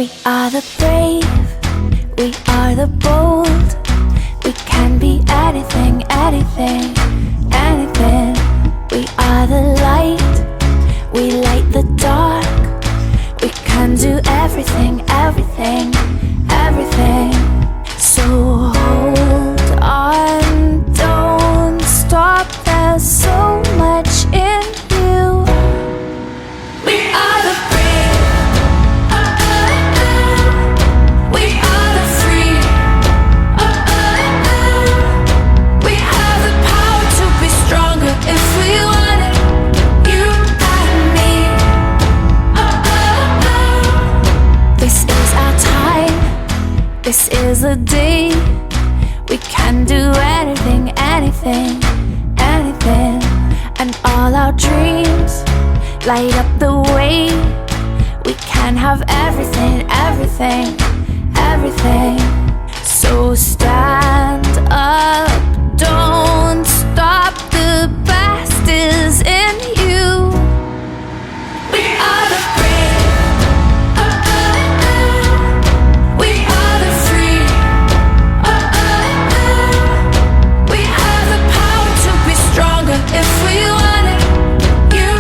We are the brave, we are the bold. We can be anything, anything, anything. We are the light, we light the dark. We can do everything, everything, everything. So hold on, don't stop, there's so much in you. We are the brave, we are the free, we have the power to be stronger if we want it, you and me. This is our time, this is the day. We can do anything, anything, anything. And all our dreams light up the way. We can have everything, everything, everything. So stand up, don't stop, the best is in you. We are the brave, we are the free, we have the power to be stronger if we want it, you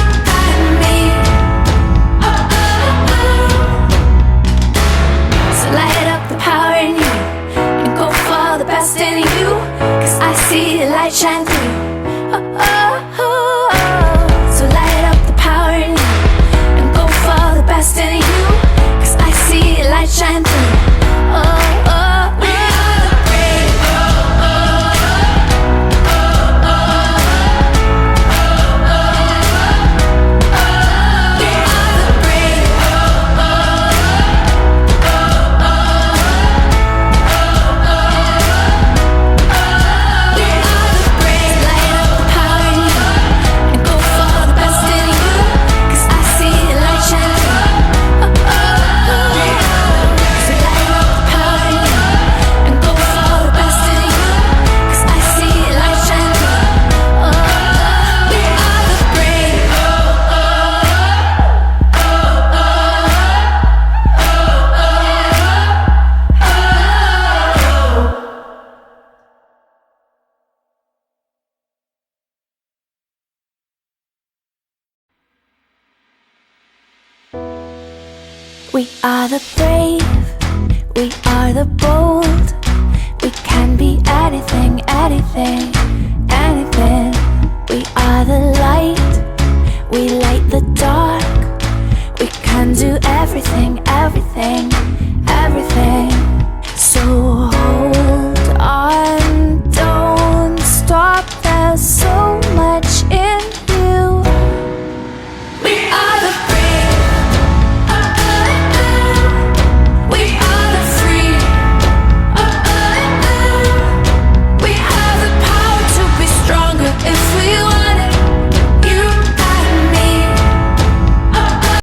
and me. So light up the power in you and go for the best in you, 'cause I see the light shine through. So light up the power in you and go for the best in you, 'cause I see the light shine through. We are the brave, we are the brave, we are the brave. Light up the power in you and go for the best in you, 'cause I see the light shine through. So light up the power in you and go for the best in you, 'cause I see the light shine through. We are the brave. We are the brave, we are the bold. We can be anything, anything,